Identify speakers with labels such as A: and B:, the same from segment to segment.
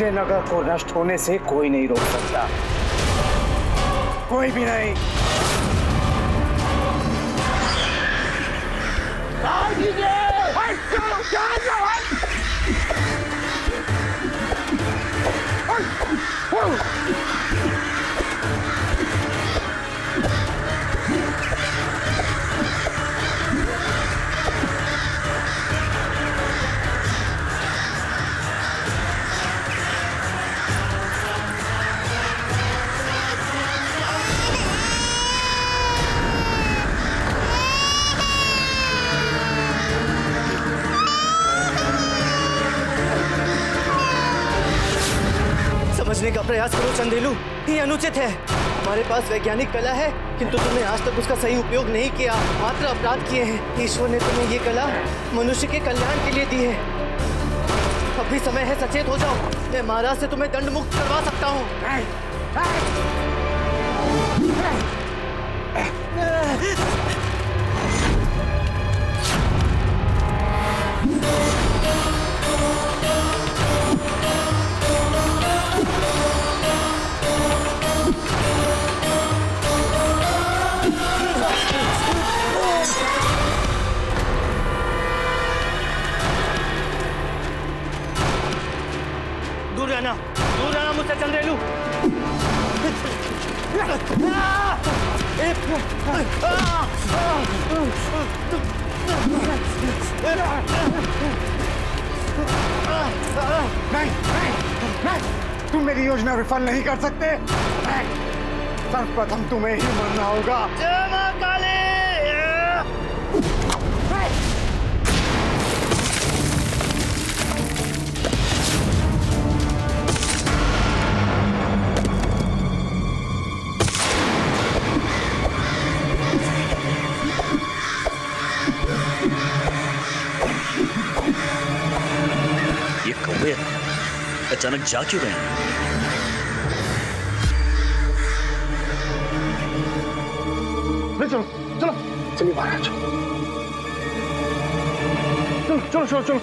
A: विजयनगर को नष्ट होने से कोई नहीं रोक सकता, कोई भी नहीं।
B: समझने का प्रयास करो चंदेलू, ये अनुचित है। हमारे पास वैज्ञानिक कला है, किंतु तुमने आज तक उसका सही उपयोग नहीं किया, मात्र अपराध किए हैं। ईश्वर ने तुम्हें ये कला मनुष्य के कल्याण के लिए दी है। अब भी समय है, सचेत हो जाओ। मैं महाराज से तुम्हें दंड मुक्त करवा सकता हूँ। दूर रहना मुझसे चंद्रेलू।
A: नहीं, तुम मेरी योजना विफल नहीं कर सकते। सर्वप्रथम तुम्हें ही मरना होगा।
B: जय मां काली।
C: ये कौवे अचानक जा क्यों रहे हैं?
A: चलो चलो चलिए महाराज, चलो चलो चलो चलो।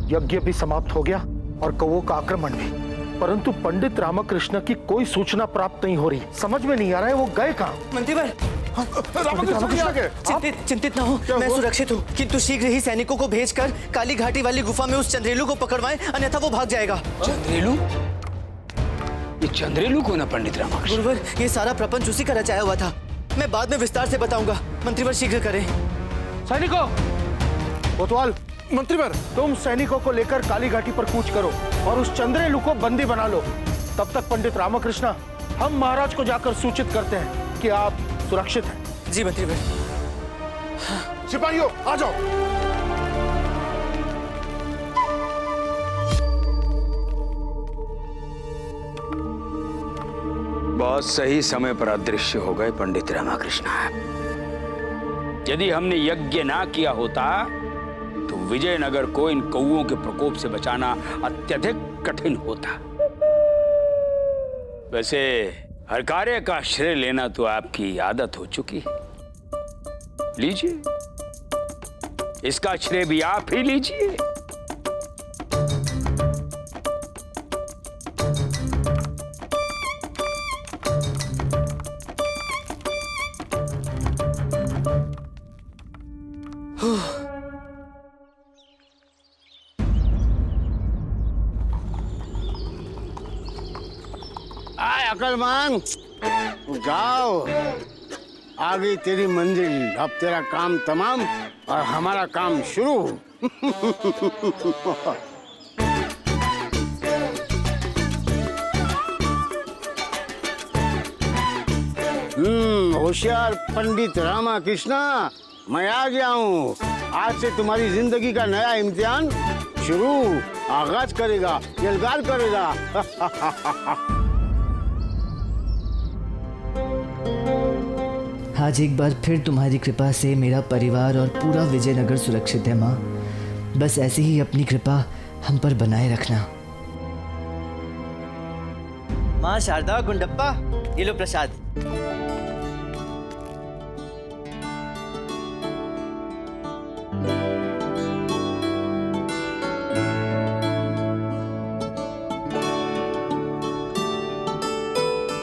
D: यज्ञ भी समाप्त हो गया और कौवों का आक्रमण भी, परंतु पंडित रामकृष्ण की कोई सूचना प्राप्त नहीं हो रही। समझ में नहीं आ रहा है वो गए कहाँ।
B: मंत्रीवर, चिंतित ना हो, मैं सुरक्षित हूँ, किंतु शीघ्र ही सैनिकों को भेजकर काली घाटी वाली गुफा में उस चंद्रेलू को पकड़वाएं, अन्यथा वो भाग जाएगा।
E: चंद्रेलू? ये चंद्रेलू कौन है पंडित रामकृष्ण?
B: गुरुवर, ये सारा प्रपंच उसी का रचाया हुआ था। मैं बाद में विस्तार से बताऊंगा। मंत्रीवर शीघ्र करें।
D: सैनिकों, कोतवाल, मंत्रीवर, तुम सैनिकों को लेकर काली घाटी पर कूच करो और उस चंद्रेलू को बंदी बना लो। तब तक पंडित रामकृष्ण, हम महाराज को जाकर सूचित करते हैं कि आप सुरक्षित हैं।
B: जी मंत्रीवर।
D: सिपाहियों, आ जाओ।
E: बहुत सही समय पर अदृश्य हो गए पंडित रामकृष्ण। यदि हमने यज्ञ ना किया होता तो विजयनगर को इन कौओं के प्रकोप से बचाना अत्यधिक कठिन होता। वैसे हर कार्य का श्रेय लेना तो आपकी आदत हो चुकी है। लीजिए, इसका श्रेय भी आप ही लीजिए।
F: अकलमान, जाओ, आ गई तेरी मंजिल। अब तेरा काम तमाम और हमारा काम शुरू। होशियार पंडित रामा कृष्णा, मैं आ गया हूँ। आज से तुम्हारी जिंदगी का नया इम्तिहान शुरू, आगाज करेगा, यलगार करेगा।
B: आज एक बार फिर तुम्हारी कृपा से मेरा परिवार और पूरा विजयनगर सुरक्षित है माँ। बस ऐसी ही अपनी कृपा हम पर बनाए रखना। माँ शारदा, गुंडप्पा, ये लो प्रसाद।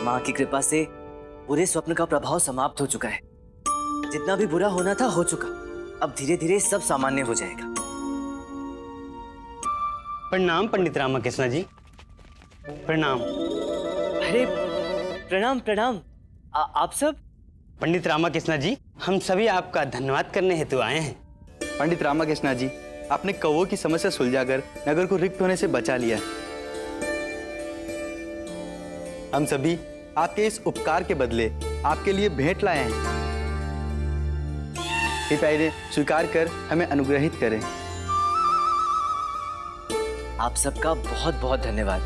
B: माँ की कृपा से पूरे स्वप्न का प्रभाव समाप्त हो चुका है। जितना भी बुरा होना था हो चुका। अब धीरे धीरे सब सामान्य हो जाएगा।
G: प्रणाम पंडित रामकृष्ण जी, प्रणाम।
B: अरे प्रणाम प्रणाम। आप सब?
G: पंडित रामकृष्ण जी, हम सभी आपका धन्यवाद करने हेतु आए हैं।
H: पंडित रामकृष्ण जी, आपने कौवों की समस्या सुलझाकर नगर को रिक्त होने से बचा लिया। हम सभी आपके इस उपकार के बदले आपके लिए भेंट लाए हैं। कृपया इन्हें स्वीकार कर हमें अनुग्रहित करें।
B: आप सबका बहुत बहुत धन्यवाद।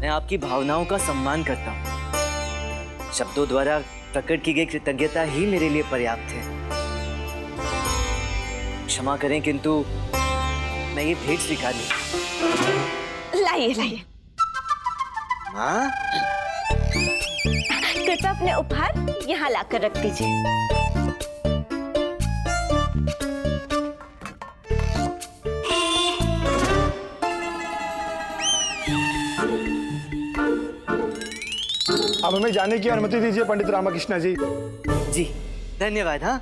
B: मैं आपकी भावनाओं का सम्मान करता हूँ। शब्दों द्वारा प्रकट की गई कृतज्ञता ही मेरे लिए पर्याप्त है। क्षमा करें, किंतु मैं ये भेंट स्वीकार नहीं।
I: लाइए लाइए।
B: माँ,
I: कृपया अपने उपहार यहाँ लाकर रख दीजिए।
D: अब हमें जाने की अनुमति दीजिए पंडित रामकृष्ण जी।
B: जी धन्यवाद। हाँ,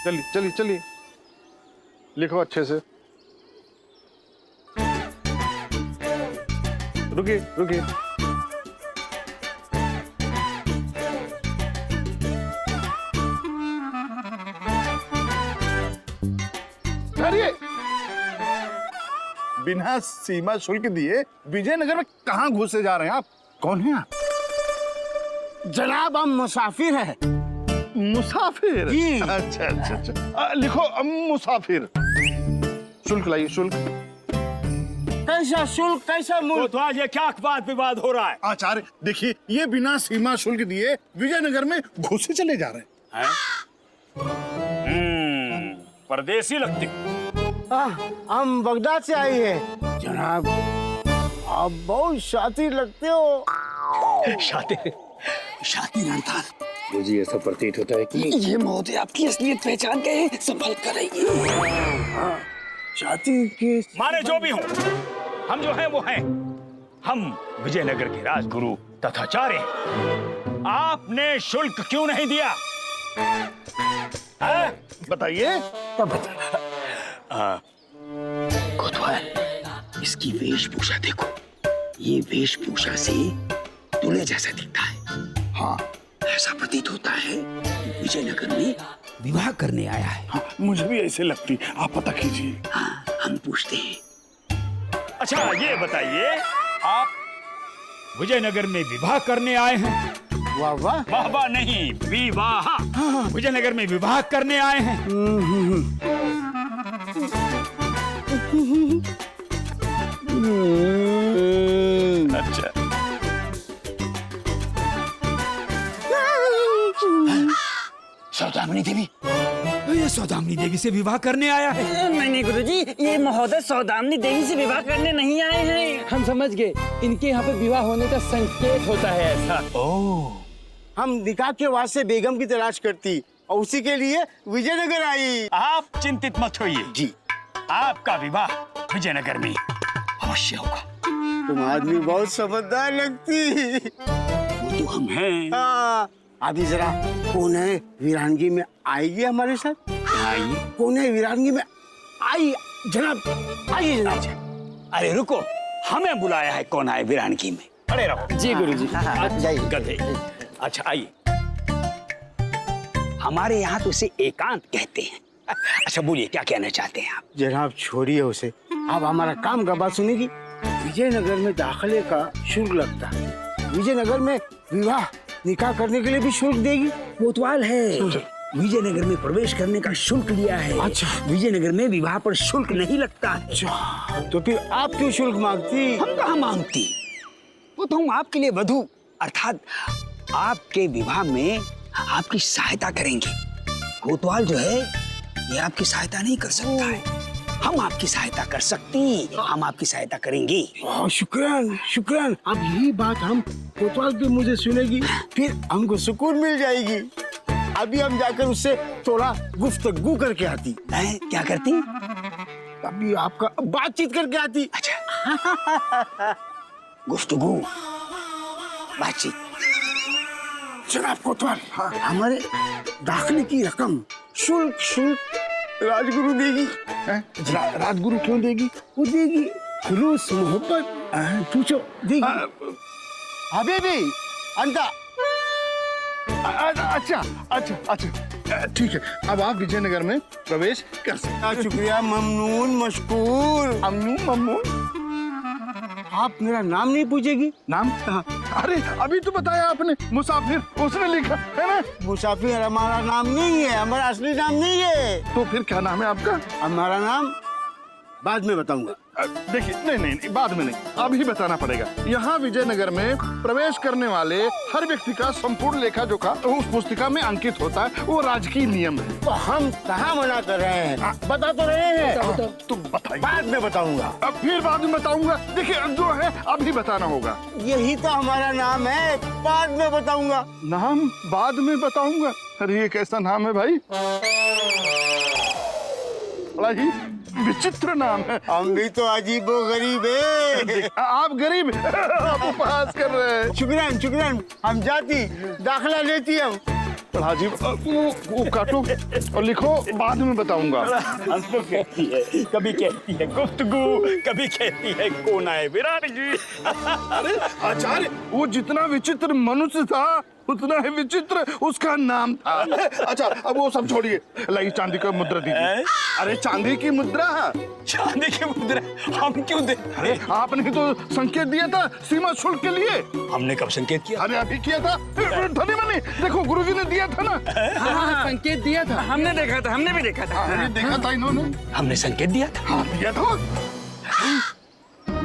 D: चलिए चलिए चलिए, लिखो अच्छे से। रुकिए रुकिए। अरे बिना सीमा शुल्क दिए विजयनगर में कहाँ घुसे जा रहे हैं आप? कौन है आप?
F: जनाब, हम मुसाफिर हैं।
D: मुसाफिर
F: जी।
D: अच्छा अच्छा अच्छा, लिखो मुसाफिर। शुल्क लाइए, शुल्क।
F: कैसा शुल्क, कैसा मूल्य?
E: तो आज ये क्या वाद विवाद हो रहा है?
D: आचार्य देखिए, ये बिना सीमा शुल्क दिए विजयनगर में घुसे चले जा रहे हैं।
E: परदेसी लगते।
F: हम बगदाद से आए हैं। जनाब, आप बहुत शातिर लगते हो।
E: शातिर अर्थात
C: मुझे ऐसा प्रतीत होता है कि
E: ये महोदय आपकी असलियत पहचान गए। संभल कर रहिए।
F: शातिर के
E: माने जो भी हो, हम जो हैं वो हैं। हम विजयनगर के राजगुरु तथाचार्य हैं। आपने शुल्क क्यों नहीं दिया?
D: बताइए।
C: कोतवाल, इसकी वेशभूषा देखो। ये वेशभूषा से दूल्हे जैसा दिखता है।
D: हाँ,
C: ऐसा प्रतीत होता है कि विजयनगर में विवाह करने आया है।
D: हाँ, मुझे भी ऐसे लगती। आप पता कीजिए।
C: हाँ, हम पूछते हैं।
E: अच्छा ये बताइए, आप विजयनगर में विवाह करने आए हैं?
F: वाह वाह।
E: वाह वाह नहीं, विवाह। विजयनगर में विवाह करने आए हैं।
D: अच्छा,
E: सौदामिनी देवी, ये सौदामिनी देवी से विवाह करने आया है।
J: नहीं गुरुजी, ये महोदय सौदामिनी देवी से विवाह करने नहीं आए हैं। हम समझ गए, इनके यहाँ पे विवाह होने का संकेत होता है ऐसा।
F: हम निकाह के वास्ते बेगम की तलाश करती और उसी के लिए विजयनगर आई।
E: आप चिंतित मत होइए
C: जी,
E: आपका विवाह विजयनगर में अवश्य होगा।
F: तुम आदमी बहुत समझदार लगती।
C: वो तो हम हैं।
F: हाँ, अभी जरा कौन है वीरानगी में आएगी हमारे साथ?
E: आइए।
F: कौन है वीरांगी में? आई जनाब, आइए जनाब।
E: अरे रुको, हमें बुलाया है, कौन आए वीरानगी में? खड़े रहो।
J: जी गुरुजी।
F: जाइए।
E: गधे। अच्छा आइए। हमारे यहाँ तो इसे एकांत कहते हैं। अच्छा बोलिए, क्या कहना चाहते हैं आप?
F: जनाब छोड़िए उसे, आप हमारा काम का बात सुनेगी। विजयनगर में दाखिले का शुल्क लगता है। विजयनगर में विवाह निकाह करने के लिए भी शुल्क देगी?
C: कोतवाल है, विजयनगर में प्रवेश करने का शुल्क लिया है।
F: अच्छा।
C: विजयनगर में विवाह पर शुल्क नहीं लगता है।
F: अच्छा, तो फिर आप क्यों शुल्क मांगती?
E: हम कहाँ मांगती, वो तो हम आपके लिए वधू अर्थात आपके विवाह में आपकी सहायता करेंगे। कोतवाल जो है ये आपकी सहायता नहीं कर सकता है, हम आपकी सहायता कर सकती, हम आपकी सहायता करेंगे।
F: शुक्रान शुक्रान। अब यही बात हम कोतवाल के मुझे सुनेगी, फिर हमको सुकून मिल जाएगी। अभी हम जाकर उससे थोड़ा गुफ्तगू करके आती।
E: क्या करती?
F: अभी आपका बातचीत करके आती।
E: अच्छा गुफ्तगू, बातचीत।
F: जनाब कोतवाल, हमारे दाखिले की रकम शुल्क राजगुरु देगी। राजगुरु क्यों देगी? वो देगी खुलूस मोहब्बत, पूछो देगी। अभी भी अंता।
D: अच्छा ठीक है, अब आप विजयनगर में प्रवेश कर सकते हैं।
F: शुक्रिया, ममनून, मशकूर।
D: ममनून।
F: आप मेरा नाम नहीं पूछेगी?
D: नाम? अरे अभी तो बताया आपने, मुसाफिर उसने लिखा है ना।
F: मुसाफिर हमारा नाम नहीं है, हमारा असली नाम नहीं है।
D: तो फिर क्या नाम है आपका?
F: हमारा नाम बाद में बताऊंगा।
D: देखिए, नहीं, बाद में नहीं, अभी बताना पड़ेगा। यहाँ विजयनगर में प्रवेश करने वाले हर व्यक्ति का संपूर्ण लेखा जोखा उस पुस्तिका में अंकित होता है, वो राजकीय नियम है।
F: तो हम कहाँ मना कर रहे हैं? बता तो रहे हैं।
D: तुम बताइए।
F: बाद में बताऊंगा।
D: अब फिर बाद में बताऊंगा। देखिए जो है अभी बताना होगा।
F: यही तो हमारा नाम है, बाद में बताऊंगा।
D: नाम बाद में बताऊंगा? अरे ये कैसा नाम है भाई, बड़ा ही विचित्र नाम है।
F: हम भी तो अजीबो गरीब है।
D: आप गरीब आप उपहास कर रहे हैं।
F: शुक्रान, हम जाती दाखिला लेती हम।
D: बड़ा अजीब। वो काटो और लिखो, बाद में बताऊंगा।
E: कभी कहती है गुफ्तगू, कभी कहती है कौन आए वीरानगी।
D: अरे आचार्य, वो जितना विचित्र मनुष्य था उतना ही विचित्र उसका नाम था। अच्छा अब वो सब छोड़िए, लाइए चांदी का मुद्रा दीजिए। अरे चांदी की मुद्रा।
E: चांदी की मुद्रा हम क्यों दे?
D: अरे आपने तो संकेत दिया था सीमा शुल्क के लिए।
E: हमने कब संकेत किया?
D: अरे अभी किया था। धनी मनी देखो, गुरुजी ने दिया था ना।
J: हाँ, संकेत दिया था, हमने देखा था, हमने भी देखा था।
D: देखा था इन्होंने।
E: हमने संकेत दिया था।
D: हाँ दिया था।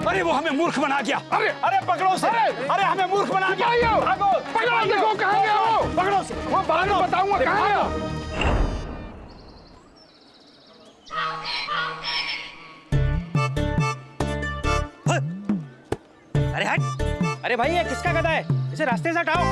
E: अरे वो हमें मूर्ख बना गया।
D: अरे
E: पकड़ो से। अरे हमें मूर्ख बना गया।
D: पकड़ो, देखो कहाँ गया वो।
E: पकड़ो से।
D: वो बाद में बताऊंगा कहाँ गया।
G: अरे हट! अरे भाई ये किसका गधा है? इसे रास्ते से हटाओ।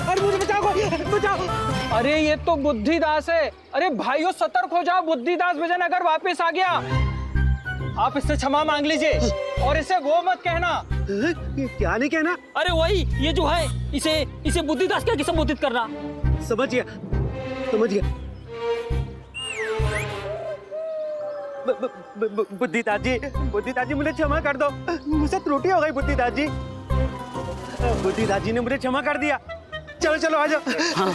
G: अरे मुझे बचाओ।
J: अरे ये तो बुद्धिदास है। अरे भाइयों सतर्क हो जाओ, बुद्धिदास विजयनगर वापस आ गया। आप इससे क्षमा मांग लीजिए और इसे वो मत कहना।
B: क्या नहीं कहना?
J: अरे वही, ये जो है इसे बुद्धिदास क्या संबोधित करना।
B: समझ गया। बुद्धिदास जी मुझे क्षमा कर दो, मुझसे त्रुटि हो गई। बुद्धिदास जी ने मुझे क्षमा कर दिया। चलो आ जाओ। हाँ।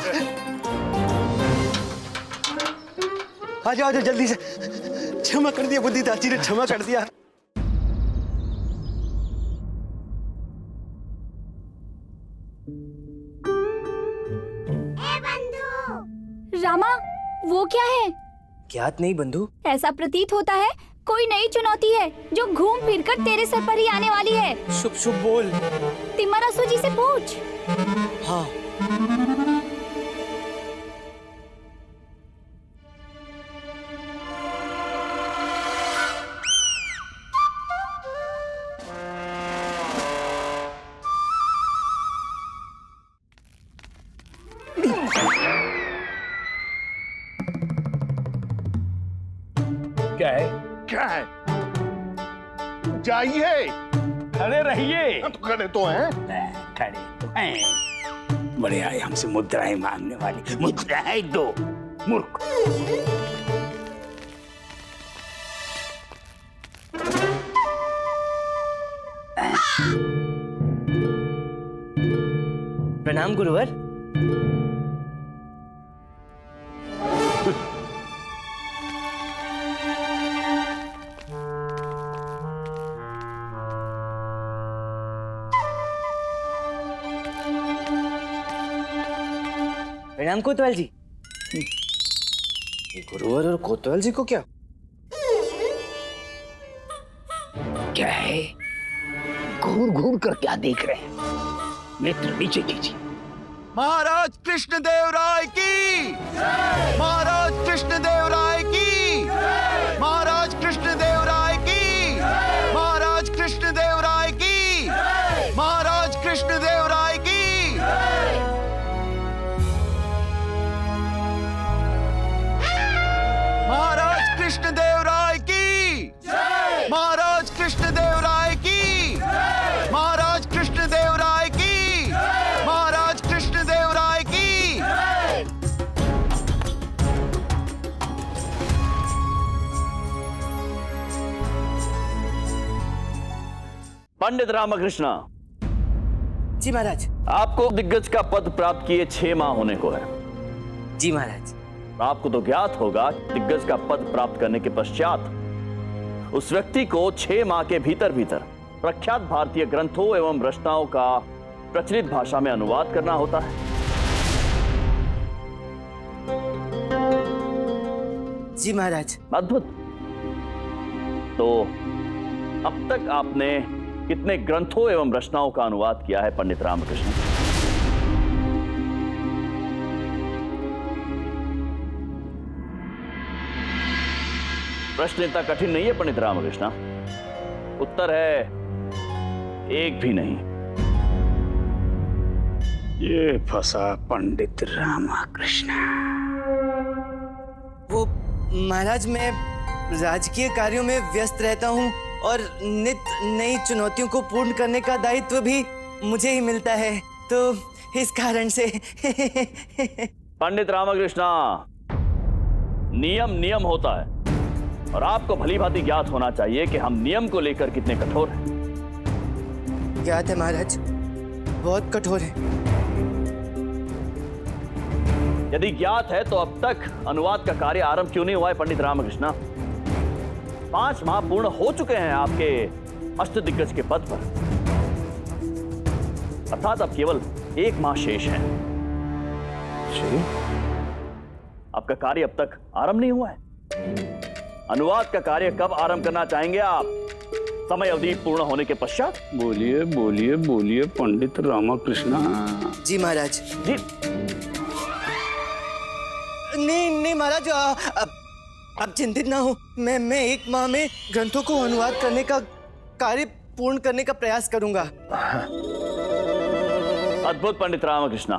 B: आ जाओ जल्दी से। क्षमा कर दिया, बुद्धिदास जी ने क्षमा कर दिया।
I: रामा, वो क्या है?
B: ज्ञात नहीं बंधु।
I: ऐसा प्रतीत होता है कोई नई चुनौती है जो घूम फिर कर तेरे सर पर ही आने वाली है।
B: शुभ बोल।
I: तिम्मरासु जी से पूछ।
B: हाँ।
E: क्या है?
D: क्या है? जाइए।
E: खड़े रहिए।
D: तो खड़े तो हैं।
E: खड़े तो हैं। बड़े आए हमसे मुद्राएं मांगने वाली। मुद्राएं दो, मूर्ख।
B: प्रणाम गुरुवर। प्रणाम कोतवाल जी। गुरुवर और कोतवाल जी को क्या?
E: क्या है? घूर घूर कर क्या देख रहे हैं? नेत्र नीचे कीजिए।
H: महाराज कृष्णदेव राय की, महाराज कृष्णदेव राय की, महाराज कृष्णदेव राय की, महाराज कृष्णदेव राय की, महाराज कृष्णदेव राय की। महाराज कृष्णदेव राय की, महाराज कृष्णदेव राय की, महाराज कृष्णदेव राय की, महाराज कृष्णदेव राय की।
K: पंडित रामकृष्ण,
B: जी महाराज।
K: आपको दिग्गज का पद प्राप्त किए 6 माह होने को है।
B: जी महाराज।
K: आपको तो ज्ञात होगा दिग्गज का पद प्राप्त करने के पश्चात उस व्यक्ति को 6 माह के भीतर भीतर प्रख्यात भारतीय ग्रंथों एवं रचनाओं का प्रचलित भाषा में अनुवाद करना होता है।
B: जी महाराज।
K: अद्भुत। तो अब तक आपने कितने ग्रंथों एवं रचनाओं का अनुवाद किया है पंडित रामकृष्ण? प्रश्न इतना कठिन नहीं है पंडित रामकृष्ण। उत्तर है एक भी नहीं।
E: ये फंसा पंडित रामकृष्ण।
B: वो महाराज, मैं राजकीय कार्यों में व्यस्त रहता हूँ और नित्य नई चुनौतियों को पूर्ण करने का दायित्व भी मुझे ही मिलता है, तो इस कारण से
K: पंडित रामकृष्ण, नियम नियम होता है और आपको भली भांति ज्ञात होना चाहिए कि हम नियम को लेकर कितने कठोर हैं।
B: ज्ञात है महाराज, बहुत कठोर है।
K: यदि ज्ञात है तो अब तक अनुवाद का कार्य आरंभ क्यों नहीं हुआ है पंडित रामकृष्ण? 5 माह पूर्ण हो चुके हैं आपके अष्टदिग्गज के पद पर, अर्थात अब केवल 1 माह शेष है। आपका कार्य अब तक आरंभ नहीं हुआ है। अनुवाद का कार्य कब आरंभ करना चाहेंगे आप? समय अवधि पूर्ण होने के पश्चात?
E: बोलिए बोलिए बोलिए पंडित रामकृष्ण।
B: जी महाराज।
K: जी
B: नहीं महाराज, आप चिंतित ना हो। मैं 1 माह में ग्रंथों को अनुवाद करने का कार्य पूर्ण करने का प्रयास करूंगा।
K: अद्भुत पंडित रामकृष्ण,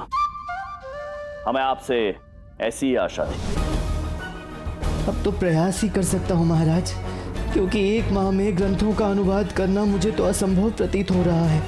K: हमें आपसे ऐसी ही आशा थी।
B: अब तो प्रयास ही कर सकता हूँ महाराज, क्योंकि 1 माह में ग्रंथों का अनुवाद करना मुझे तो असंभव प्रतीत हो रहा है।